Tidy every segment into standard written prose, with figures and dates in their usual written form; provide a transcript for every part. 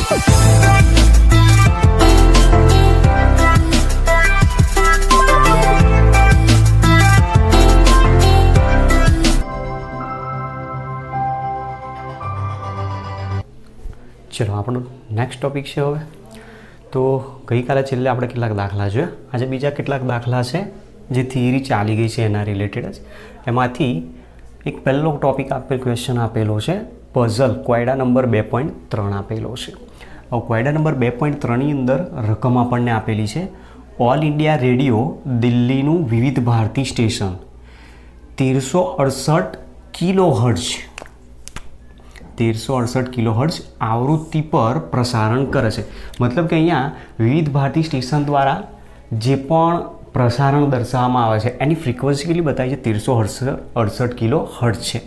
चलो આપણો next topic છે હવે તો ગઈકાલે છેલ્લે આપણે કેટલાક દાખલા જોયા, આજે બીજા કેટલાક દાખલા છે જે થિયરી ચાલી ગઈ છે એના રિલેટેડ જ. એમાંથી એક પહેલો ટોપિક આપેલ ક્વેશ્ચન આપેલો છે પઝલ ક્વાયડા નંબર 2.3 આપેલો છે. હવે ક્વાયડા નંબર 2.3ની અંદર રકમ આપણને આપેલી છે ઓલ ઇન્ડિયા રેડિયો દિલ્હીનું વિવિધ ભારતી સ્ટેશન 1368 કિલોહર્ટ્ઝ 1368 કિલોહર્ટ્ઝ આવૃત્તિ પર પ્રસારણ કરે છે. મતલબ કે અહીંયા વિવિધ ભારતી સ્ટેશન દ્વારા જે પણ પ્રસારણ દર્શાવવામાં આવે છે એની ફ્રીક્વન્સી કેટલી બતાવી છે 1368 કિલોહર્ટ્ઝ છે.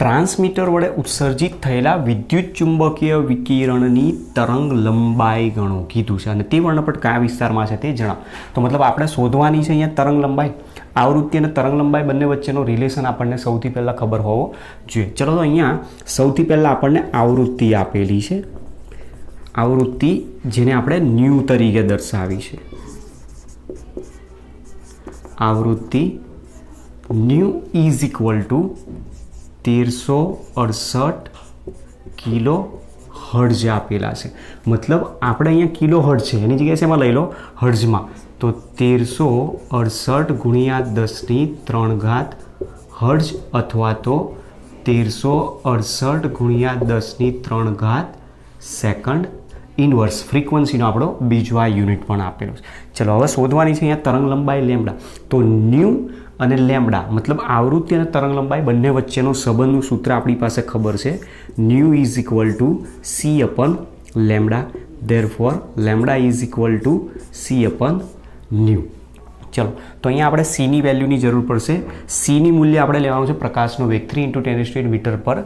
ટ્રાન્સમીટર વડે ઉત્સર્જિત થયેલા વિદ્યુત ચુંબકીય વિકિરણની તરંગ લંબાઈ ગણો કીધું છે અને તે વર્ણપટ કયા વિસ્તારમાં છે તે જણાવો. તો મતલબ આપણે શોધવાની છે અહીંયા તરંગ લંબાઈ. આવૃત્તિ અને તરંગ લંબાઈ બંને વચ્ચેનો રિલેશન આપણને સૌથી પહેલાં ખબર હોવો જોઈએ. ચલો તો અહીંયા સૌથી પહેલાં આપણને આવૃત્તિ આપેલી છે, આવૃત્તિ જેને આપણે ન્યૂ તરીકે દર્શાવી છે. આવૃત્તિ new is equal two 1368 kilo hertz આપેલા છે. મતલબ આપણે અહીંયા કિલો હર્ટ્ઝ છે એની જગ્યાએ એમાં લઈ લો હર્ટ્ઝમાં, તો 1368 ગુણ્યા 10³ હર્ટ્ઝ અથવા તો 1368 ગુણ્યા 10³ સેકન્ડ ઇનવર્સ ફ્રીક્વન્સીનો આપણો બીજો આ યુનિટ પણ આપેલો છે. ચલો હવે શોધવાની છે અહીંયા તરંગ લંબાઈ લેમ્ડા. તો ન્યૂ અને લેમ્ડા મતલબ આવૃત્તિ અને તરંગ લંબાઈ બંને વચ્ચેનો સંબંધનું સૂત્ર આપણી પાસે ખબર છે. Nu is equal to C upon lambda, therefore lambda is equal to C upon nu. ચલો તો અહીંયા આપણે સીની વેલ્યુની જરૂર પડશે. સીની મૂલ્ય આપણે લેવાનું છે પ્રકાશનો વેગ 3 × 10⁸ મીટર પર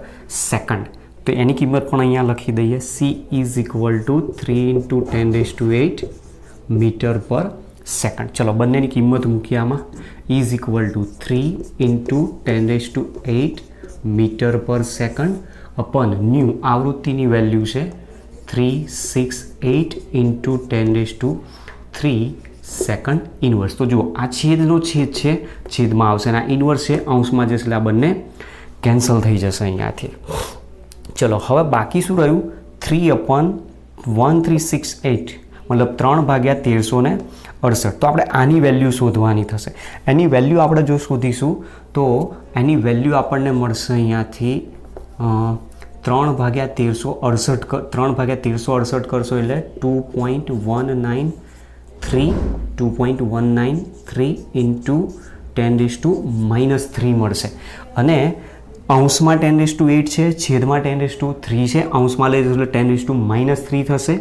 સેકન્ડ. તો એની કિંમત પણ અહીંયા લખી દઈએ. C is equal to 3 × 10⁸ metre per second. ચલો બંનેની કિંમત મૂકીએ આમાં. Is equal to 3 × 10⁸ metre per second upon nu આવૃત્તિની વેલ્યુ છે 368 × 10⁻³ સેકન્ડ ઇનવર્સ. તો જુઓ આ છેદનો છેદ છે, છેદમાં આવશે અને આ ઇનવર્સ છે અંશમાં જશે એટલે આ બંને કેન્સલ થઈ જશે અહીંયાથી. ચલો હવે બાકી શું રહ્યું 3/1368 મતલબ 3/1368. તો આપણે આની વેલ્યુ શોધવાની થશે. એની વેલ્યુ આપણે જો શોધીશું તો એની વેલ્યુ આપણને મળશે અહીંયાથી 3/1368 કરશો એટલે 2.193 × 10⁻³ મળશે અને અંશમાં 10⁸ છે, છેદમાં 10⁻³ છે, અંશમાં લઈ જશું એટલે 10⁻³ થશે,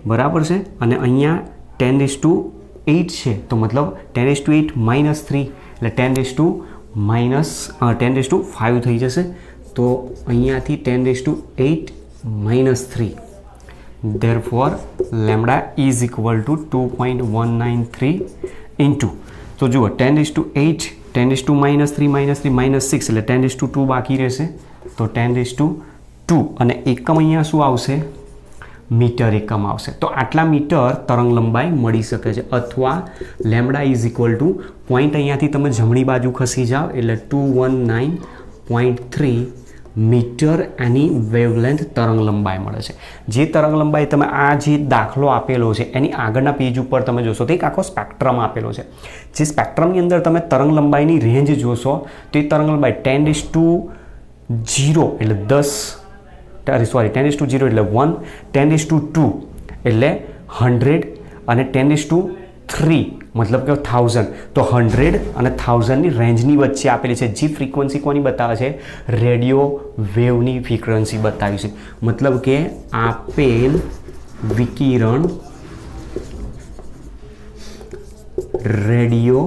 બરાબર છે. અને અહીંયા 10⁸ છે તો મતલબ 10⁸ એટલે 10⁻5 થઈ જશે. તો અહીંયાથી 10⁸ therefore lambda is equal two 2.193 into, તો જુઓ 10⁸ 10⁻³ -3 6 એટલે 10⁻² બાકી રહેશે. તો 10⁻² અને એકમ અહીંયા શું આવશે મીટર એકમ આવશે. તો આટલા મીટર તરંગ લંબાઈ મળી શકે છે. અથવા lambda is equal two point અહીંયાથી તમે જમણી બાજુ ખસી જાઓ એટલે 219.3 મીટર એની વેવલેન્થ તરંગ લંબાઈ મળે છે. જે તરંગ લંબાઈ તમે આ જે દાખલો આપેલો છે એની આગળના પેજ ઉપર તમે જોશો તો એક આખો સ્પેક્ટ્રમ આપેલો છે. જે સ્પેક્ટ્રમની અંદર તમે તરંગ લંબાઈની રેન્જ જોશો તો એ તરંગ લંબાઈ 10⁻0 એટલે 10 એટલે 1, 10⁻2 એટલે 100 અને 10⁻3 મતલબ કે 1000. તો 100 અને 1000ની રેન્જની વચ્ચે આપેલી છે. જે ફ્રીક્વન્સી કોની બતાવે છે રેડિયો વેવની ફ્રીક્વન્સી બતાવી છે. મતલબ કે આપેલ વિકિરણ રેડિયો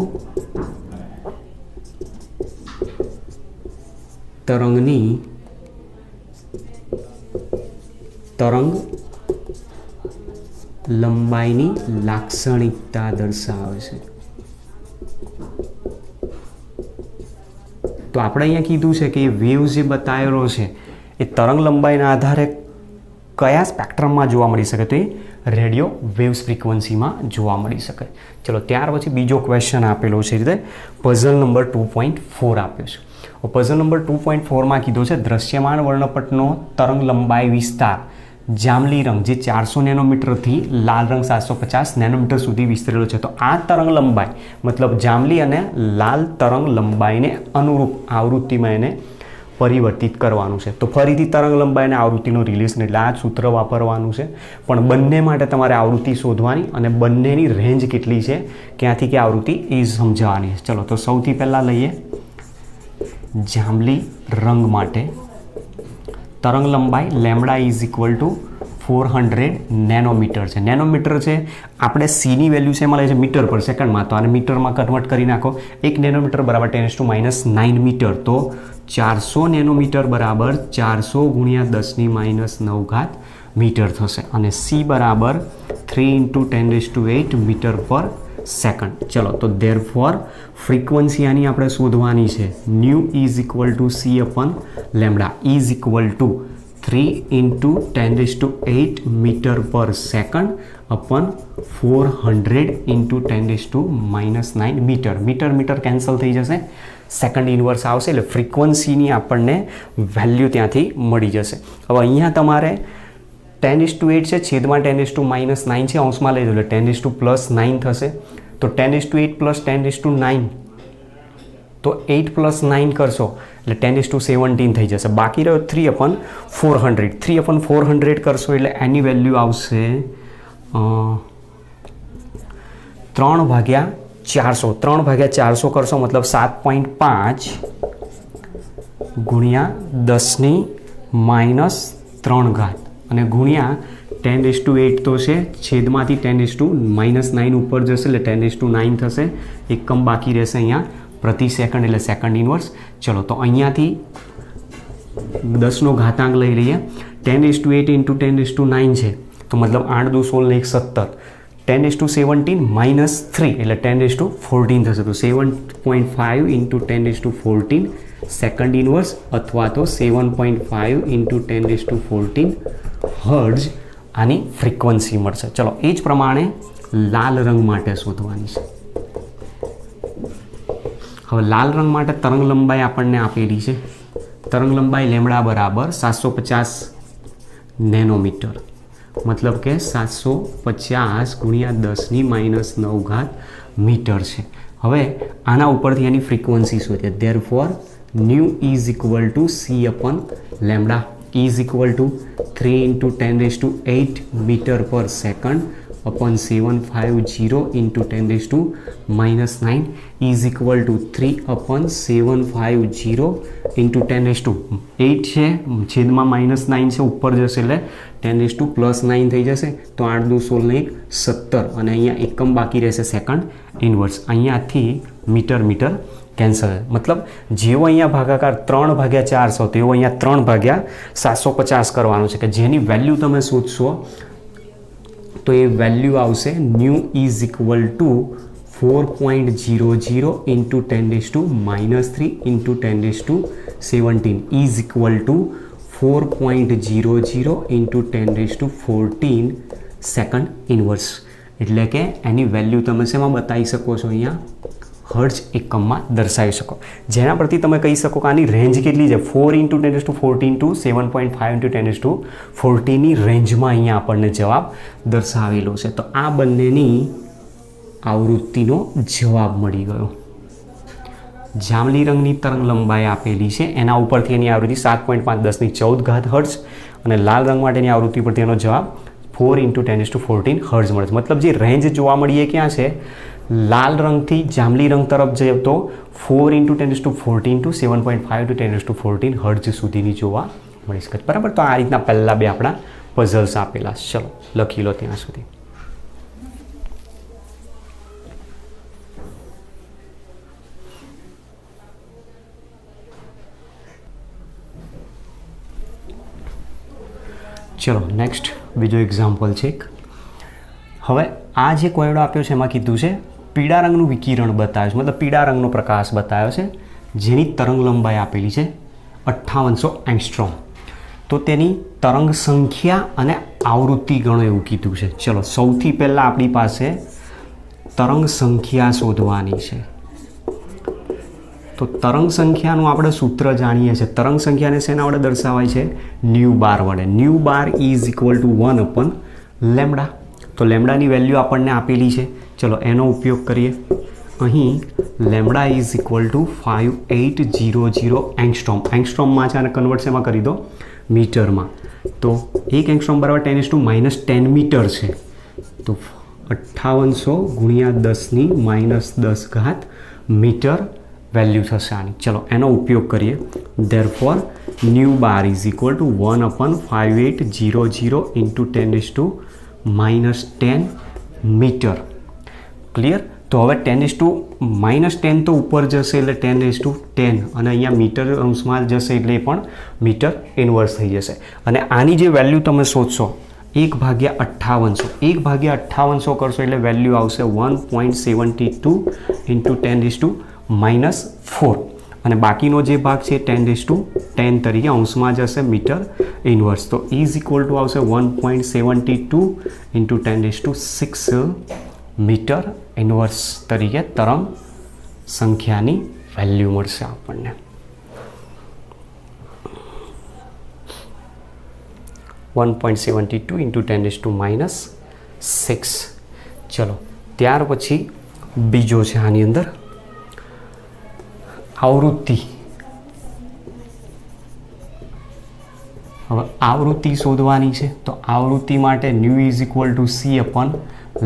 તરંગની તરંગ લંબાઈની લાક્ષણિકતા દર્શાવે છે. તો આપણે અહીંયા કીધું છે કે વેવ જે બતાવેલો છે એ તરંગ લંબાઈના આધારે કયા સ્પેક્ટ્રમમાં જોવા મળી શકે? તો એ રેડિયો વેવ્સ ફ્રીક્વન્સીમાં જોવા મળી શકે. ચલો ત્યાર પછી બીજો ક્વેશ્ચન આપેલો છે રીતે પઝલ નંબર 2.4 આપ્યો છે. પઝલ નંબર 2.4માં કીધું છે દ્રશ્યમાન વર્ણપટનો તરંગ લંબાઈ વિસ્તાર જાંબલી રંગ જે 400 નેનોમીટરથી લાલ રંગ 750 નેનોમીટર સુધી વિસ્તરેલો છે. તો આ તરંગ લંબાઈ મતલબ જાંબલી અને લાલ તરંગ લંબાઈને અનુરૂપ આવૃત્તિમાં એને પરિવર્તિત કરવાનું છે. તો ફરીથી તરંગ લંબાઈ અને આવૃત્તિનો રિલેશન એટલે આ સૂત્ર વાપરવાનું છે. પણ બંને માટે તમારે આવૃત્તિ શોધવાની અને બંનેની રેન્જ કેટલી છે, ક્યાંથી કે આવૃત્તિ એ સમજાવવાની છે. ચલો તો સૌથી પહેલાં લઈએ જાંબલી રંગ માટે તરંગ લંબાઈ lambda is equal two 400 nanometre છે. નેનોમીટર છે આપણે સીની વેલ્યુ છે એમાં લે છે મીટર પર સેકન્ડમાં, તો આને મીટરમાં કન્વર્ટ કરી નાખો. 1 નેનોમીટર બરાબર 10⁻⁹ મીટર. તો 400 નેનોમીટર બરાબર 400 × 10⁻⁹ મીટર થશે અને સી બરાબર 3 × 10⁸ મીટર પર સેકન્ડ. ચલો તો ધેરફોર ફ્રીક્વન્સી આની આપણે શોધવાની છે. Nu is equal to C upon lambda is equal to 3 × 10⁸ metre per second upon 400 × 10⁻⁹ metre. Metre cancel થઈ જશે, સેકન્ડ ઇન્વર્સ આવશે એટલે ફ્રીક્વન્સીની આપણને વેલ્યુ ત્યાંથી મળી જશે. હવે અહીંયા તમારે 10:8 છે, છેદમાં 10⁻⁹ છે, અંશમાં લઈ દો એટલે 10⁻9 થશે. તો 10:8 + 10⁻9 તો 8 + 9 કરશો એટલે 10:17 થઈ જશે. બાકી રહ્યો 3/400. 3/400 કરશો એટલે એની વેલ્યુ આવશે 3/400. 3/400 કરશો મતલબ 7.5 × 10⁻³ અને ગુણ્યા 10⁸ તો છે, છેદમાંથી 10⁻⁹ ઉપર જશે એટલે 10⁹ થશે. એકમ બાકી રહેશે અહીંયા પ્રતિ સેકન્ડ એટલે સેકન્ડ ઇન્વર્સ. ચલો તો અહીંયાથી 10નો ઘાતાંક લઈ લઈએ. 10:8 × 10⁹ છે તો મતલબ 8 × 2 = 16 = 17. 10⁻17 - 3 એટલે 10⁻14 થશે. તો 7.5 × 10⁻14 સેકન્ડ ઇન્વર્સ અથવા તો 7.5 × 10⁻14 હર્ટ્ઝ આની ફ્રીક્વન્સી મળશે. ચલો એ જ પ્રમાણે લાલ રંગ માટે શોધવાની છે. હવે લાલ રંગ માટે તરંગ લંબાઈ આપણને આપેલી છે. તરંગ લંબાઈ લેમ્બડા બરાબર 750 નેનોમીટર મતલબ કે 750 × 10⁻⁹ મીટર છે. હવે આના ઉપરથી એની ફ્રીક્વન્સી શોધીએ. Therefore nu is equal to C upon lambda is equal to 3 × 10⁸ metre per second upon 750 × 10⁻⁹ is equal to 3/750 × 10⁸ છે, છેદમાં -9 છે, ઉપર જશે એટલે 10⁻+9 થઈ જશે. તો 8 × 2 = 16 = 17 અને અહીંયા એકમ બાકી રહેશે સેકન્ડ ઇન્વર્સ. અહીંયાથી મીટર કેન્સલ. મતલબ જેવો અહીંયા ભાગાકાર 3/400 તેવો અહીંયા 3/750 કરવાનું છે કે જેની વેલ્યુ તમે શોધશો તો એ વેલ્યુ આવશે new is equal two 4.00 × 10⁻³ × 10⁻17 is equal two 4.00 × 10⁻14 second inverse. એટલે કે એની વેલ્યુ તમે શેમાં બતાવી શકો છો? અહીંયા હર્ટ્ઝ એકમમાં દર્શાવી શકો. જેના પરથી તમે કહી શકો કે આની રેન્જ કેટલી છે? 4 × 10⁻14 to 7.5 × 10⁻14 ની રેન્જમાં અહીંયા આપણને જવાબ દર્શાવેલો છે. તો આ બંનેની આવૃત્તિનો જવાબ મળી ગયો. જાંબલી રંગની તરંગ લંબાઈ આપેલી છે, એના ઉપરથી એની આવૃત્તિ 7.5 × 10⁻14 હર્ટ્ઝ અને લાલ રંગ માટેની આવૃત્તિ પરથી એનો જવાબ 4 × 10⁻14 હર્ટ્ઝ મળે છે. મતલબ જે રેન્જ જોવા મળી એ ક્યાં છે? લાલ રંગથી જાંબલી રંગ તરફ જઈએ તો 4 × 10⁻14 to 7.5 × 10⁻14 હર્ટ્ઝ સુધીની જોવા મળી શકે. બરાબર. તો આ રીતના પહેલાં બે આપણા પઝલ્સ આપેલા. ચલો લખી લો ત્યાં સુધી. ચલો નેક્સ્ટ બીજો એક્ઝામ્પલ છે. હવે આ જે કોયડો આપ્યો છે એમાં કીધું છે પીળા રંગનું વિકિરણ બતાવ્યું છે, મતલબ પીળા રંગનો પ્રકાશ બતાવ્યો છે જેની તરંગ લંબાઈ આપેલી છે 5800 એંગસ્ટ્રોમ. તો તેની તરંગ સંખ્યા અને આવૃત્તિ ગણો એવું કીધું છે. ચલો સૌથી પહેલાં આપણી પાસે તરંગ સંખ્યા શોધવાની છે. તો તરંગ સંખ્યાનું આપણે સૂત્ર જાણીએ છીએ. તરંગ સંખ્યાને શેના વડે દર્શાવાય છે? ન્યુ બાર વડે. Nu bar is equal to 1 upon lambda. તો લેમ્ડાની વેલ્યુ આપણને આપેલી છે. ચલો એનો ઉપયોગ કરીએ. અહીં lambda is equal to 5800 angstrom. એંગસ્ટ્રોમમાં છે અને કન્વર્ટ શેમાં કરી દો? મીટરમાં. તો 1 એંગસ્ટ્રોમ બરાબર 10⁻10 મીટર છે. તો 5800 ગુણ્યા 10⁻10 મીટર વેલ્યુ થશે આની. ચલો એનો ઉપયોગ કરીએ. Therefore nu bar is equal to 1 upon 5800 into 10⁻10 metre. Clear? તો હવે 10⁻10 તો ઉપર જશે એટલે 10:10 અને અહીંયા મીટર અંશમાં જશે એટલે એ પણ મીટર ઇન્વર્સ થઈ જશે. અને આની જે વેલ્યુ તમે શોધશો 1/5800 1/5800 કરશો એટલે વેલ્યુ આવશે 1.72 ઇન્ટુ 10⁻4 અને બાકીનો જે ભાગ છે 10:10 તરીકે અંશમાં જશે મીટર ઇન્વર્સ. તો ઇઝ ઇક્વલ ટુ આવશે 1.72 ઇન્ટુ 10⁻6 મીટર ઇન્વર્સ તરીકે તરંગ સંખ્યાની વેલ્યુ મળશે આપણને. (1.72 ઇન્ટુ 10⁻6). ચલો ત્યાર પછી બીજો છે આની અંદર આવૃત્તિ. હવે આવૃત્તિ શોધવાની છે. તો આવૃત્તિ માટે nu is equal to C upon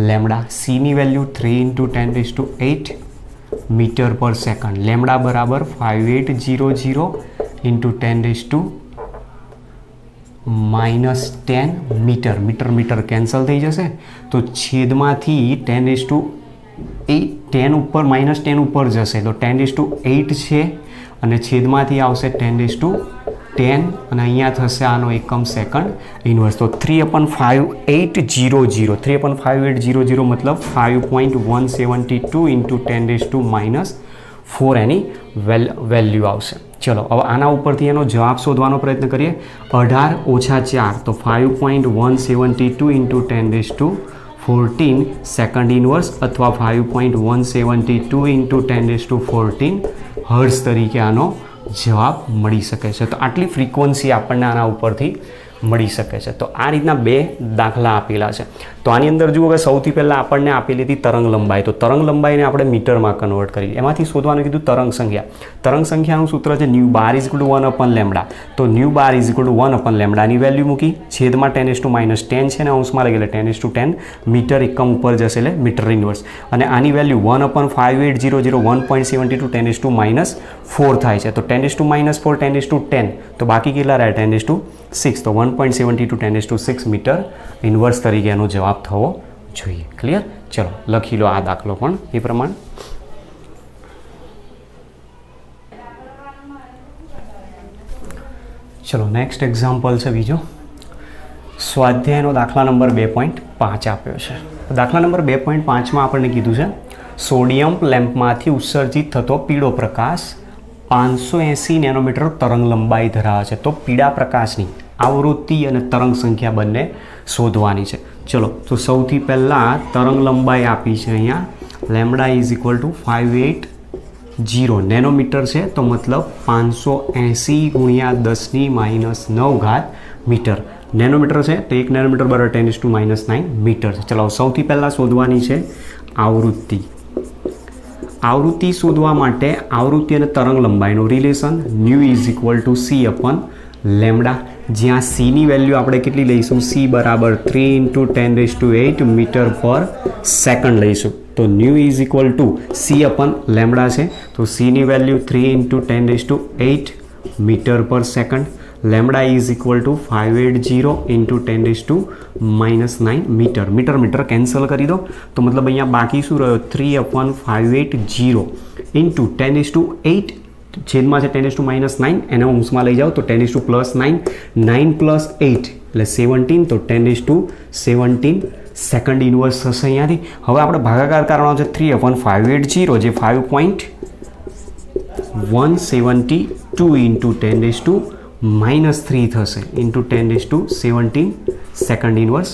lambda. સીની value 3 into 10⁸ metre per second. Lambda બરાબર 5800 ઇન્ટુ 10⁻10 મીટર. મીટર કેન્સલ થઈ જશે. તો છેદમાંથી 10 ઉપર -10 ઉપર જશે તો 10:8 છે અને છેદમાંથી આવશે 10:10 અને અહીંયા થશે આનો એકમ સેકન્ડ ઇન્વર્સ. તો 3/5800 3/5800 મતલબ 5.172 ઇન્ટુ 10⁻4 એની વેલ્યુ આવશે. ચલો હવે આના ઉપરથી એનો જવાબ શોધવાનો પ્રયત્ન કરીએ. 18 - 4 તો 5.172 ઇન્ટુ 10⁻14 સેકન્ડ ઇન્વર્સ અથવા 5.172 ઇન્ટુ 10⁻14 હર્ટ્ઝ તરીકે આનો જવાબ મળી શકે છે. તો આટલી ફ્રીક્વન્સી આપણને આના ઉપરથી મળી શકે છે. તો આ રીતના બે દાખલા આપેલા છે. તો આની અંદર જુઓ કે સૌથી પહેલાં આપણને આપેલી હતી તરંગ લંબાઈ. તો તરંગ લંબાઈને આપણે મીટરમાં કન્વર્ટ કરી. એમાંથી શોધવાનું કીધું તરંગ સંખ્યા. તરંગ સંખ્યાનું સૂત્ર છે nu bar is equal to 1 upon lambda. તો nu bar is equal to 1 upon લેમ્ડાની વેલ્યુ મૂકી. છેદમાં 10⁻10 છે ને અંશમાં લઈ એટલે 10:10 મીટર એકમ ઉપર જશે એટલે મીટર ઇન્વર્સ. અને આની વેલ્યુ 1 અપન 5800 1.72 10⁻4 થાય છે. તો 10⁻4 10:10 તો બાકી કેટલા રહ્યા? 10:6 તો 1.72 10⁻6 મીટર ઇન્વર્સ તરીકે એનો જવાબ થવો જોઈએ. ક્લિયર? ચલો લખી લો આ દાખલો પણ એ પ્રમાણે. ચલો નેક્સ્ટ એક્ઝામ્પલ છે બીજો. સ્વાધ્યાયનો દાખલા નંબર 2.5 આપ્યો છે. દાખલા નંબર 2.5માં આપણને કીધું છે સોડિયમ લેમ્પમાંથી ઉત્સર્જિત થતો પીળો પ્રકાશ 580 નેનોમીટર તરંગ લંબાઈ ધરાવે છે. તો પીળા પ્રકાશની આવૃત્તિ અને તરંગ સંખ્યા બંને શોધવાની છે. ચલો તો સૌથી પહેલાં તરંગ લંબાઈ આપી છે અહીંયા. Lambda is equal to 580 nanometre છે. તો મતલબ 580 ગુણ્યા 10⁻9 મીટર. નેનોમીટર છે તો 1 નેનોમીટર બરાબર 10⁻9 મીટર છે. ચલો સૌથી પહેલાં શોધવાની છે આવૃત્તિ. આવૃત્તિ શોધવા માટે આવૃત્તિ અને તરંગ લંબાઈનો relation nu is equal to C upon lambda. જ્યાં સીની વેલ્યુ આપણે કેટલી લઈશું? સી બરાબર 3 ઇન્ટુ 10⁸ મીટર પર સેકન્ડ લઈશું. તો nu is equal to C upon lambda છે. તો સીની value 3 into 10⁸ metre per second. Lambda is equal to 580 into 10⁻9 metre. Metre cancel કરી દો તો મતલબ અહીંયા બાકી શું રહ્યો? 3/580 ઇન્ટુ 10⁸ છેદમાં છે 10⁻9 એને અંશમાં લઈ જાઓ તો 10⁻9 9 + 8 એટલે 17 તો 10⁻17 સેકન્ડ ઇન્વર્સ થશે અહીંયાથી. હવે આપણે ભાગાકાર કરવાનો છે 3/580 જે 5.172 ઇન્ટુ 10⁻ -3 થશે into 10⁻17 second inverse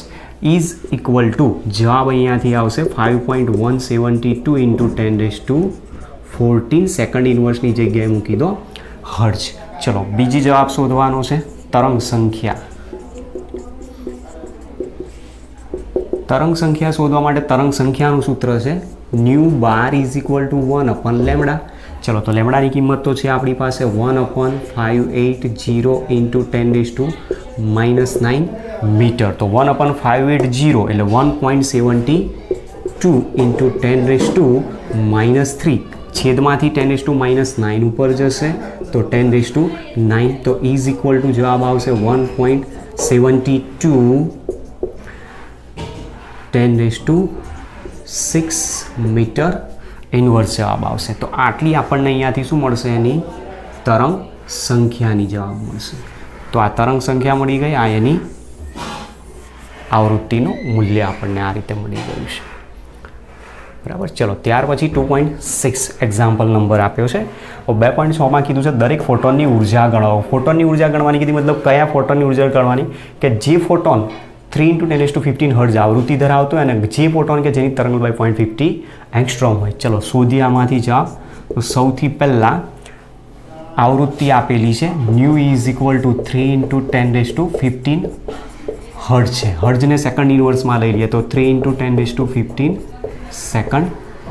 is equal two જવાબ અહીંયાથી આવશે 5.172 ઇન્ટુ 10⁻14 સેકન્ડ ઇન્વર્સની જગ્યાએ મૂકી દો હર્ટ્ઝ. ચલો બીજી જવાબ શોધવાનો છે તરંગ સંખ્યા. તરંગ સંખ્યા શોધવા માટે તરંગ સંખ્યાનું સૂત્ર છે nu bar is equal to 1/લેમ્ડા. ચલો તો લેમ્ડાની કિંમત તો છે આપણી પાસે 1/580 ઇન્ટુ 10⁻9 મીટર. તો 1/580 એટલે 1.72 ઇન્ટુ 10⁻3 છેદમાંથી 10⁻9 ઉપર જશે તો 10⁻9 તો ઇઝ ઇક્વલ ટુ જવાબ આવશે 1.72 10⁻6 મીટર ઇન્વર્સ જવાબ આવશે. તો આટલી આપણને અહીંયાથી શું મળશે એની તરંગ સંખ્યાની જવાબ મળશે. તો આ તરંગ સંખ્યા મળી ગઈ, આ એની આવૃત્તિનું મૂલ્ય આપણને આ રીતે મળી ગયું છે. બરાબર. ચલો ત્યાર પછી 2.6 એક્ઝામ્પલ નંબર આપ્યો છે. 2.6માં કીધું છે દરેક ફોટોનની ઉર્જા ગણો. ફોટોનની ઉર્જા ગણવાની કીધી, મતલબ કયા ફોટોનની ઉર્જા ગણવાની કે જે ફોટોન 3 × 10⁻15 હર્ટ્ઝ આવૃત્તિ ધરાવતો હોય અને જે ફોટોન કે જેની તરંગલંબાઈ 0.50 એંગસ્ટ્રોમ હોય. ચલો શોધીએ આમાંથી જવાબ. તો સૌથી પહેલાં આવૃત્તિ આપેલી છે nu is equal to 3 × 10⁻15 hertz છે. હર્ટ્ઝને સેકન્ડ ઇન્વર્સમાં લઈ લઈએ તો 3 × 10⁻15 સેકન્ડ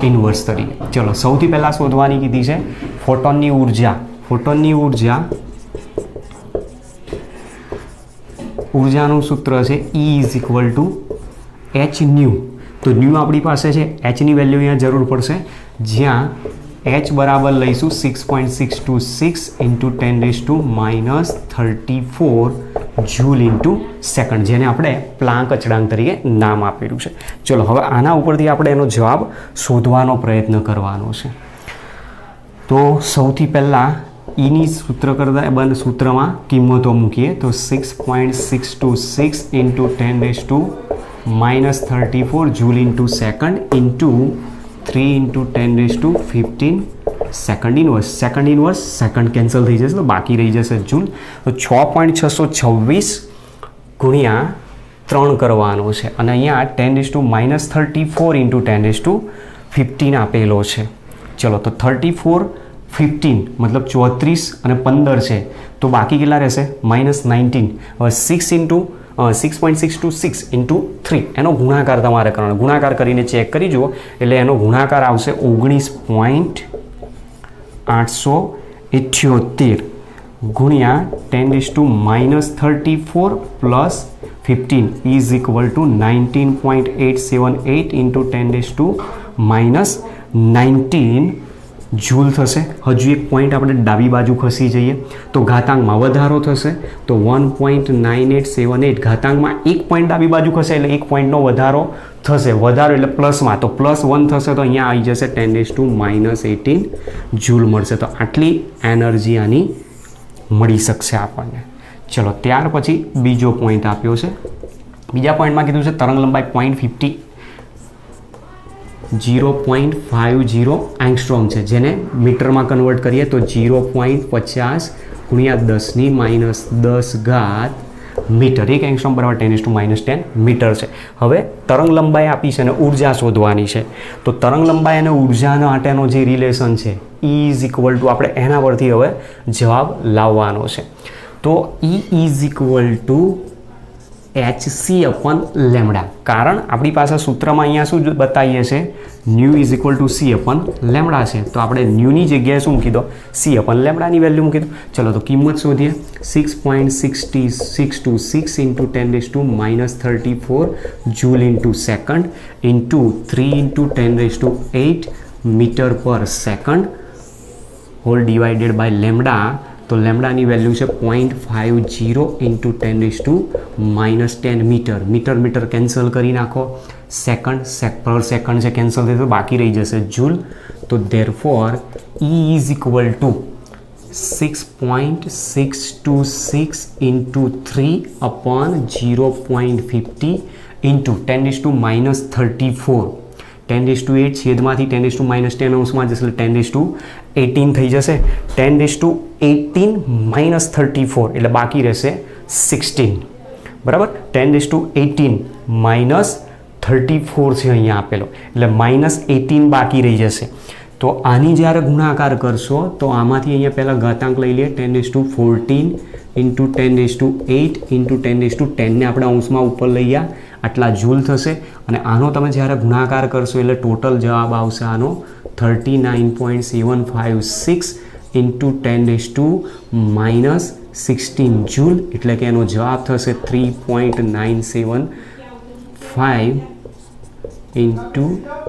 ઇન્વર્સ તરીકે. ચલો સૌથી પહેલાં શોધવાની કીધી છે ફોટોનની ઉર્જા. ફોટોનની ઉર્જાનું સૂત્ર છે E is equal two h new. તો ન્યુ આપણી પાસે છે, એચની વેલ્યુ અહીંયા જરૂર પડશે, જ્યાં h બરાબર લઈશું 6.626 ઇન્ટુ 10⁻34 જૂલ ઇન્ટુ સેકન્ડ, જેને આપણે પ્લાન્ક અચળાંક તરીકે નામ આપેલું છે. ચલો હવે આના ઉપરથી આપણે એનો જવાબ શોધવાનો પ્રયત્ન કરવાનો છે. તો સૌથી પહેલાં ઈની સૂત્ર કરતાં બંધ સૂત્રમાં કિંમતો મૂકીએ તો 6.626 into 10⁻34 joule into second into 3 into 10⁻15 second inverse. Second cancel થઈ જશે તો બાકી રહી જશે જૂલ. તો 6.626 ગુણ્યા 3 કરવાનો છે અને અહીંયા 10⁻34 ઇન્ટુ 10⁻15 આપેલો છે. ચલો તો 34 15 મતલબ 34 અને 15 છે તો બાકી કેટલા રહેશે -19. હવે 6.626 ઇન્ટુ 3 એનો ગુણાકાર તમારે કરવાનો. ગુણાકાર કરીને ચેક કરી જુઓ એટલે એનો ગુણાકાર આવશે 19.878 ગુણ્યા 10⁻34 plus 15 is equal two 19.878 into 10⁻19 joule થશે. હજુ એક પોઈન્ટ આપણે ડાબી બાજુ ખસી જઈએ તો ઘાતાંકમાં વધારો થશે તો 1.9878 ઘાતાંકમાં એક પોઈન્ટ ડાબી બાજુ ખસે એટલે એક પોઈન્ટનો વધારો થશે. વધારો એટલે પ્લસમાં તો +1 થશે તો અહીંયા આવી જશે 10⁻18 જૂલ મળશે. તો આટલી એનર્જી આની મળી શકશે આપણને. ચલો ત્યાર પછી બીજો પોઈન્ટ આપ્યો છે. બીજા પોઈન્ટમાં કીધું છે તરંગ લંબાઈ 0.50 એંગસ્ટ્રોમ છે, જેને મીટરમાં કન્વર્ટ કરીએ તો 0.50 ગુણ્યા 10⁻10 મીટર. એક એંગસ્ટ્રોમ બરાબર 10⁻10 મીટર છે. હવે તરંગ લંબાઈ આપી છે અને ઉર્જા શોધવાની છે. તો તરંગ લંબાઈ અને ઉર્જાના માટેનો જે રિલેશન છે E ઇઝ ઇક્વલ ટુ આપણે એના પરથી હવે જવાબ લાવવાનો છે. તો E is equal two hc/λ. કારણ આપણી પાસે સૂત્રમાં અહીંયા શું બતાવીએ છે nu is equal two c/λ છે. તો આપણે ન્યુની જગ્યાએ શું મૂકી દો c/λની વેલ્યુ મૂકી દો. ચલો તો કિંમત શોધીએ. 6.626 into 10⁻34 joule into second into 3 into 10⁸ metre per second whole divided by lambda. તો લેમ્ડાની વેલ્યુ છે 0.50 ઇન્ટુ 10⁻10 મીટર. મીટર કેન્સલ કરી નાખો. સેકન્ડ પર સેકન્ડ છે કેન્સલ થઈ તો બાકી રહી જશે જૂલ. તો therefore E is equal two 6.626 into 3/0.50 into 10⁻34 10⁸ છેદમાંથી 10⁻10 અંશમાં જશે એટલે 10⁸18 થઈ જશે. 10⁸18 - 34 એટલે બાકી રહેશે 16. બરાબર, 10⁸18 - 34 છે અહીંયા આપેલો એટલે -18 બાકી રહી જશે. તો આની જ્યારે ગુણાકાર કરશો તો આમાંથી અહીંયા પહેલાં ઘાતાંક લઈ લઈએ. 10⁻14 × 10⁸8 × 10⁻10 ને આપણે અંશમાં ઉપર લઈ ગયા, આટલા જૂલ થશે. અને આનો તમે જ્યારે ગુણાકાર કરશો એટલે ટોટલ જવાબ આવશે આનો 39.756 × 10⁻16 જૂલ, એટલે કે એનો જવાબ થશે 3.975 ×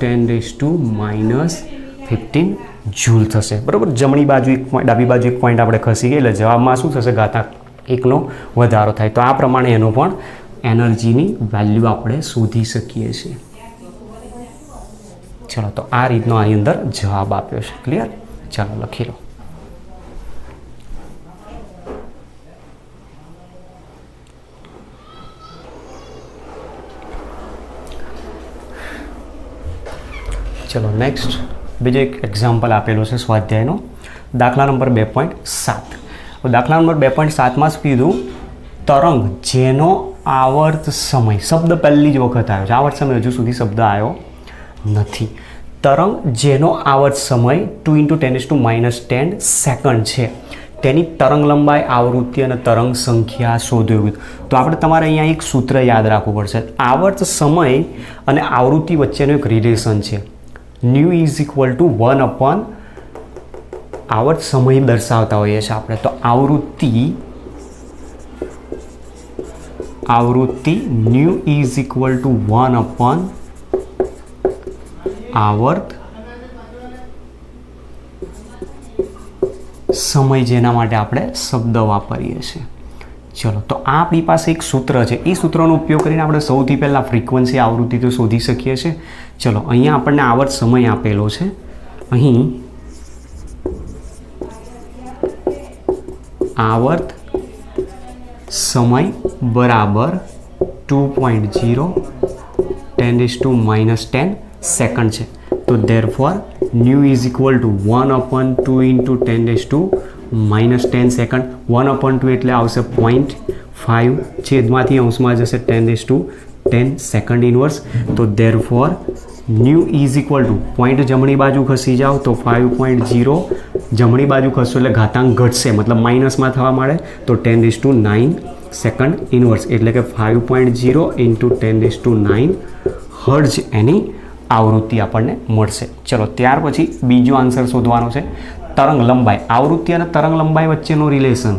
10⁻15 જૂલ થશે. બરાબર, જમણી બાજુ એક પોઈન્ટ, ડાબી બાજુ એક પોઈન્ટ આપણે ખસી ગઈ એટલે જવાબમાં શું થશે? ઘાતાંક 1નો વધારો થાય. તો આ પ્રમાણે એનો પણ એનર્જીની વેલ્યુ આપણે શોધી શકીએ છીએ. ચલો, તો આ રીતનો આની અંદર જવાબ આપ્યો છે. ક્લિયર? ચાલો લખી લો. ચલો નેક્સ્ટ બીજો એક એક્ઝામ્પલ આપેલો છે સ્વાધ્યાયનો, દાખલા નંબર 2.7. દાખલા નંબર 2.7માં શું કીધું? તરંગ જેનો આવર્ત સમય, શબ્દ પહેલી જ વખત આવ્યો છે, આવર્ત સમય હજુ સુધી શબ્દ આવ્યો નથી. તરંગ જેનો આવર્ત સમય 2 × 10⁻10 સેકન્ડ છે, તેની તરંગ લંબાઈ, આવૃત્તિ અને તરંગ સંખ્યા શોધો. તો આપણે તમારે અહીંયા એક સૂત્ર યાદ રાખવું પડશે. આવર્ત સમય અને આવૃત્તિ વચ્ચેનું એક રિલેશન છે. ન્યુ ઇઝ ઇક્વલ ટુ 1 આવર્ત સમય દર્શાવતા હોઈએ છીએ આપણે. તો આવૃત્તિ ન્યુ ઇઝ ઇક્વલ ટુ 1 આવર્ત સમય, જેના માટે આપણે શબ્દ વાપરીએ છીએ. ચલો, તો આ આપણી પાસે એક સૂત્ર છે. એ સૂત્રનો ઉપયોગ કરીને આપણે સૌથી પહેલાં ફ્રીક્વન્સી, આવૃત્તિ તો શોધી શકીએ છીએ. ચલો, અહીંયા આપણને આવર્ત સમય આપેલો છે. અહીં આવર્ત સમય બરાબર 2.0 10⁻10 સેકન્ડ છે. તો therefore nu is equal two 1/2 × 10⁻10 second. 1/2 એટલે આવશે 0.5, છેદમાંથી અંશમાં જશે 10⁻10 સેકન્ડ ઇનવર્સ. તો therefore nu is equal two, point જમણી બાજુ ખસી જાઓ તો 5.0, જમણી બાજુ ખસશો એટલે ઘાતાંક ઘટશે, મતલબ માઇનસમાં થવા માંડે, તો 10⁻9 સેકન્ડ ઇનવર્સ, એટલે કે 5.0 × 10⁻9 હર્ટ્ઝ એની આવૃત્તિ આપણને મળશે. ચલો, ત્યાર પછી બીજો આન્સર શોધવાનો છે. તરંગ લંબાઈ, આવૃત્તિ અને તરંગ લંબાઈ વચ્ચેનો રિલેશન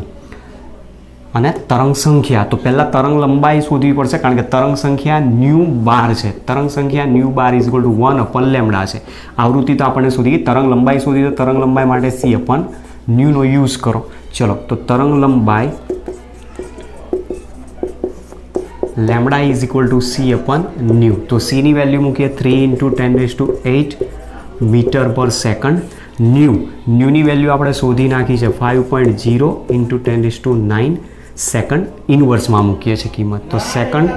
અને તરંગ સંખ્યા. તો પહેલાં તરંગ લંબાઈ શોધવી પડશે, કારણ કે તરંગ સંખ્યા ન્યુ બાર છે. તરંગ સંખ્યા nu bar is equal to 1/λ છે. આવૃત્તિ તો આપણને શોધી, તરંગ લંબાઈ શોધી, તો તરંગ લંબાઈ માટે c/ન્યૂનો યુઝ કરો. ચલો, તો તરંગ લંબાઈ લેમ્બડા ઇઝ ઇક્વલ ટુ c/ન્યુ. તો cની વેલ્યુ મૂકીએ 3 × 10⁸ મીટર પર સેકન્ડ. ન્યૂની વેલ્યુ આપણે શોધી નાખી છે 5.0 × 10⁹ સેકન્ડ ઇનવર્સમાં મૂકીએ છીએ કિંમત. તો સેકન્ડ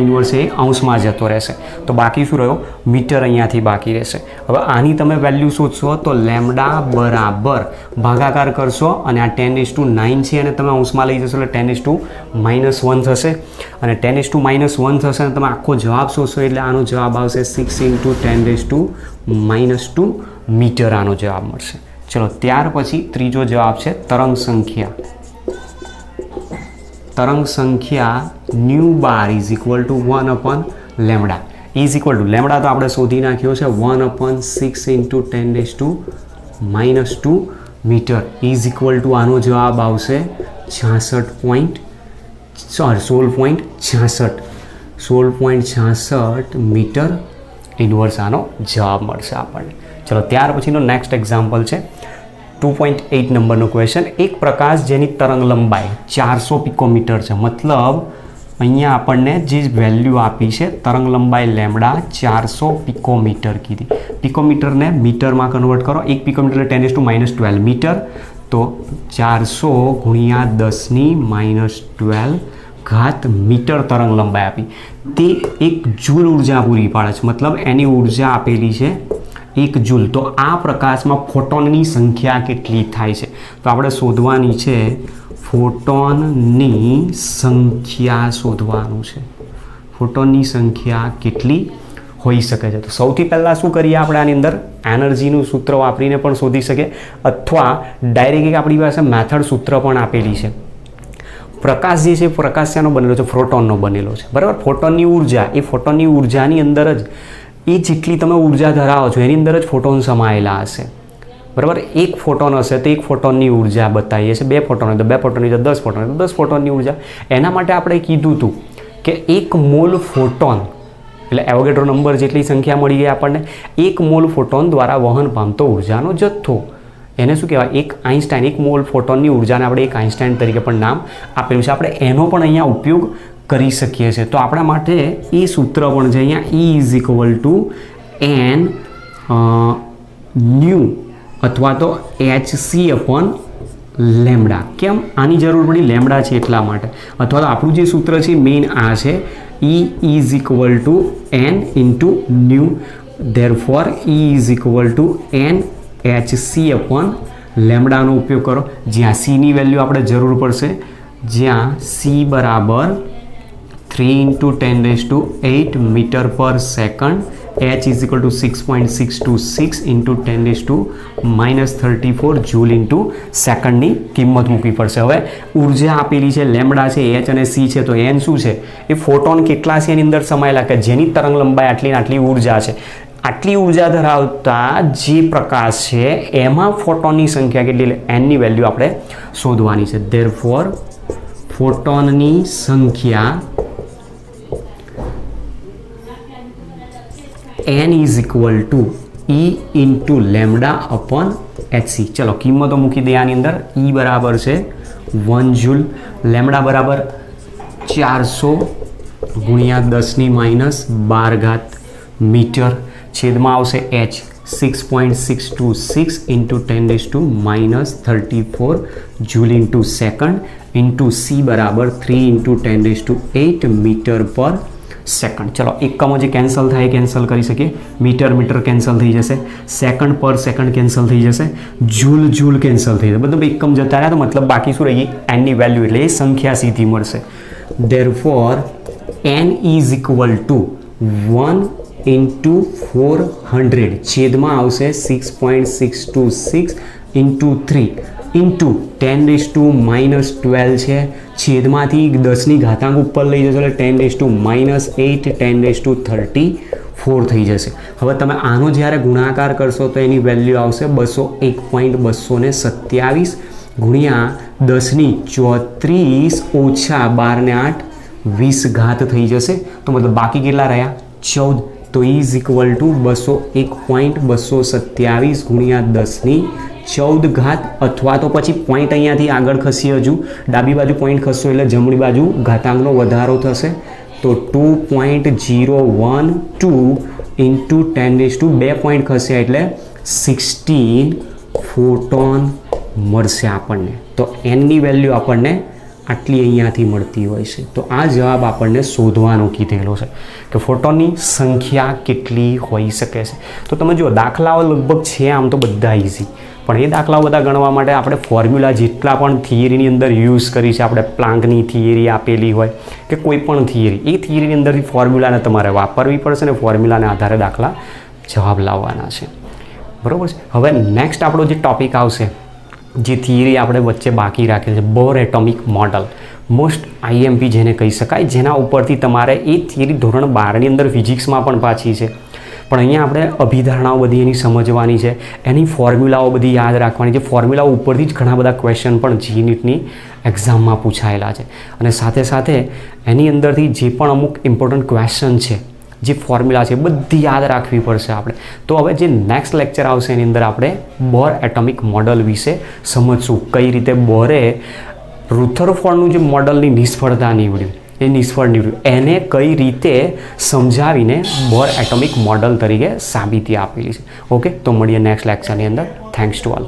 ઇનવર્સ એ અંશમાં જતો રહેશે. તો બાકી શું રહ્યો? મીટર અહીંયાથી બાકી રહેશે. હવે આની તમે વેલ્યુ શોધશો તો લેમ્બડા બરાબર ભાગાકાર કરશો અને આ 10⁹ છે અને તમે અંશમાં લઈ જશો એટલે 10⁻1 થશે. અને 10⁻1 થશે અને તમે આખો જવાબ શોધશો એટલે આનો જવાબ આવશે 6 × 10⁻2 મીટર આનો જવાબ મળશે. ચલો, ત્યાર પછી ત્રીજો જવાબ છે તરંગ સંખ્યા. તરંગ સંખ્યા nu bar is equal to 1/λ is equal to, lambda તો આપણે શોધી નાખ્યો છે 1/6 × 10⁻2 મીટર ઇઝ ઇક્વલ ટુ, આનો જવાબ આવશે 16.66 મીટર ઇનવર્સ આનો જવાબ મળશે આપણને. ચલો, ત્યાર પછીનો નેક્સ્ટ એક્ઝામ્પલ છે 2.8 નંબરનો ક્વેશ્ચન. એક પ્રકાશ જેની તરંગ લંબાઈ 400 પિકોમીટર છે, મતલબ અહીંયા આપણને જે વેલ્યુ આપી છે તરંગ લંબાઈ લેમ્બડા 400 પિકોમીટર કીધી. પિકોમીટરને મીટરમાં કન્વર્ટ કરો. 1 પિકોમીટર એટલે 10⁻12 મીટર. તો 400 × 10⁻12 ઘાત મીટર તરંગ લંબાઈ આપી, તે 1 જૂલ ઉર્જા પૂરી પાડે છે, મતલબ એની ઉર્જા આપેલી છે 1 જૂલ. તો આ પ્રકાશમાં ફોટોનની સંખ્યા કેટલી થાય છે? તો આપણે શોધવાની છે ફોટોનની સંખ્યા શોધવાનું છે. ફોટોનની સંખ્યા કેટલી હોઈ શકે છે? તો સૌથી પહેલાં શું કરીએ આપણે આની અંદર એનર્જીનું સૂત્ર વાપરીને પણ શોધી શકીએ, અથવા ડાયરેક્ટ એક આપણી પાસે મેથડ સૂત્ર પણ આપેલી છે. પ્રકાશ જે છે પ્રકાશ શાનો બનેલો છે? ફોટોનનો બનેલો છે, બરાબર. ફોટોનની ઉર્જા, એ ફોટોનની ઉર્જાની અંદર જ એ જેટલી તમે ઉર્જા ધરાવો છો એની અંદર જ ફોટોન સમાયેલા હશે, બરાબર. એક ફોટોન હશે તો એક ફોટોનની ઉર્જા બતાવીએ છીએ, 2 ફોટોન હોય તો 2 ફોટોન હોય તો 10 ફોટોન હોય તો 10 ફોટોનની ઉર્જા. એના માટે આપણે કીધું હતું કે 1 મોલ ફોટોન એટલે એવોગેડ્રો નંબર જેટલી સંખ્યા મળી ગઈ આપણને. 1 મોલ ફોટોન દ્વારા વહન પામતો ઉર્જાનો જથ્થો, એને શું કહેવાય? 1 આઇન્સ્ટાઇન. 1 મોલ ફોટોનની ઉર્જાને આપણે 1 આઇન્સ્ટાઇન તરીકે પણ નામ આપેલું છે. આપણે એનો પણ અહીંયા ઉપયોગ કરી શકીએ છીએ. તો આપણા માટે એ સૂત્ર પણ છે અહીંયા, E is equal to n nu અથવા તો HC અપોન લેમ્ડા. કેમ આની જરૂર પડી? લેમ્ડા છે એટલા માટે. અથવા તો આપણું જે સૂત્ર છે મેઇન આ છે, E is equal to N into nu, therefore E is equal to N HC upon લેમ્ડાનો ઉપયોગ કરો. જ્યાં Cની વેલ્યુ આપણે જરૂર પડશે, જ્યાં C બરાબર 3 × 10⁸ metre per second, H is equal two 6.626 × 10⁻34 joule into સેકન્ડની કિંમત મૂકવી પડશે. હવે ઉર્જા આપેલી છે લેમ્ડા છે, H અને C છે, તો N શું છે? એ ફોટોન કેટલા છે એની અંદર સમાયેલા, કે જેની તરંગ લંબાઈ આટલી ને આટલી ઉર્જા છે. આટલી ઉર્જા ધરાવતા જે પ્રકાશ છે એમાં ફોટોનની સંખ્યા કેટલી, એનની વેલ્યુ આપણે શોધવાની છે. ધેરફોર ફોટોનની સંખ્યા n is equal two E into lambda upon HC. ચલો કિંમતો મૂકી દે આની અંદર. E બરાબર છે 1 જૂલ, લેમ્ડા બરાબર 400 × 10⁻12 મીટર, છેદમાં આવશે H 6.626 × 10⁻34 joule into second into C બરાબર 3 × 10⁸ મીટર પર સેકન્ડ. ચલો એકમો જે કેન્સલ થાય કેન્સલ કરી શકીએ. મીટર મીટર કેન્સલ થઈ જશે, સેકન્ડ પર સેકન્ડ કેન્સલ થઈ જશે, જૂલ જૂલ કેન્સલ થઈ જશે, મતલબ એકમ જતા રહ્યા. તો મતલબ બાકી શું રહી ગઈ? એનની વેલ્યુ, એટલે એ સંખ્યા સીધી મળશે. Therefore n is equal to 1 × 400 છેદમાં આવશે 6.626 × 3 ઇન્ટુ 10⁻12 છે, છેદમાંથી 10ની ઘાતાંક ઉપર લઈ જશો એટલે 10⁻8 10⁻34 થઈ જશે. હવે તમે આનો જ્યારે ગુણાકાર કરશો તો એની વેલ્યુ આવશે 201.227 ગુણ્યા 10⁻34 ઓછા 12 ને 8 20 ઘાત થઈ જશે. તો મતલબ બાકી કેટલા રહ્યા? 14. તો ઇઝ ઇક્વલ ટુ 201.227 ગુણ્યા 10⁻14 ઘાત, અથવા તો પછી પોઈન્ટ અહીંયાથી આગળ ખસી, હજુ ડાબી બાજુ પોઈન્ટ ખસશો એટલે જમણી બાજુ ઘાતાંકનો વધારો થશે. તો 2.012 ઇન્ટુ 10⁻2 પોઈન્ટ ખસે એટલે 16 ફોટોન મળશે આપણને. તો એનની વેલ્યુ આપણને આટલી અહીંયાથી મળતી હોય છે. તો આ જવાબ આપણને શોધવાનો કીધેલો છે કે ફોટોનની સંખ્યા કેટલી હોઈ શકે છે. તો તમે જુઓ દાખલાઓ લગભગ છે આમ તો બધા ઇઝી, પણ એ દાખલાઓ બધા ગણવા માટે આપણે ફોર્મ્યુલા જેટલા પણ થિયરીની અંદર યુઝ કરી છે, આપણે પ્લાન્કની થિયરી આપેલી હોય કે કોઈ પણ થિયરી, એ થિયરીની અંદરથી ફોર્મ્યુલાને તમારે વાપરવી પડશે ને ફોર્મ્યુલાને આધારે દાખલા જવાબ લાવવાના છે, બરાબર છે. હવે નેક્સ્ટ આપણો જે ટોપિક આવશે, જે થિયરી આપણે વચ્ચે બાકી રાખેલ છે, બોર એટોમિક મોડલ, મોસ્ટ આઈએમપી જેને કહી શકાય, જેના ઉપરથી તમારે એ થિયરી ધોરણ 12ની અંદર ફિઝિક્સમાં પણ પાછી છે, પણ અહીંયા આપણે અભિધારણાઓ બધી એની સમજવાની છે, એની ફોર્મ્યુલાઓ બધી યાદ રાખવાની છે. ફોર્મ્યુલાઓ ઉપરથી જ ઘણા બધા ક્વેશ્ચન પણ જી નીટની એક્ઝામમાં પૂછાયેલા છે, અને સાથે સાથે એની અંદરથી જે પણ અમુક ઇમ્પોર્ટન્ટ ક્વેશ્ચન છે, જે ફોર્મ્યુલા છે, બધી યાદ રાખવી પડશે આપણે. તો હવે જે નેક્સ્ટ લેક્ચર આવશે એની અંદર આપણે બોર એટોમિક મોડલ વિશે સમજશું, કઈ રીતે બોરે રુથરફોર્ડનું જે મોડલની નિષ્ફળતા નીવડ્યું, એ નિષ્ફળ નીવડ્યું, એને કઈ રીતે સમજાવીને બોર એટોમિક મોડલ તરીકે સાબિતી આપેલી છે. ઓકે, તો મળીએ નેક્સ્ટ લેક્ચરની અંદર. Thanks to all.